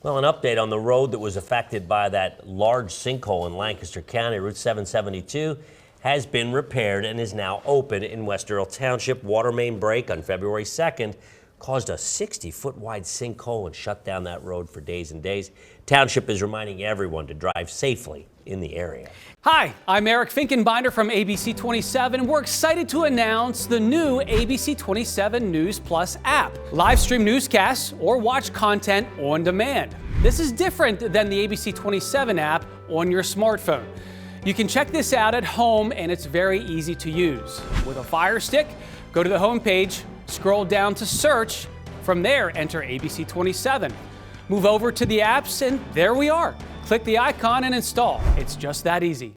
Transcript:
Well, an update on the road that was affected by that large sinkhole in Lancaster County, Route 772, has been repaired and is now open in West Earl Township. Water main break on February 2nd caused a 60-foot wide sinkhole and shut down that road for days and days. Township is reminding everyone to drive safely in the area. Hi, I'm Eric Finkenbinder from ABC 27, and we're excited to announce the new ABC 27 News Plus app. Live stream newscasts or watch content on demand. This is different than the ABC 27 app on your smartphone. You can check this out at home, and it's very easy to use. With a Fire Stick, go to the home page, scroll down to search. From there, enter ABC 27. Move over to the apps, and there we are. Click the icon and install. It's just that easy.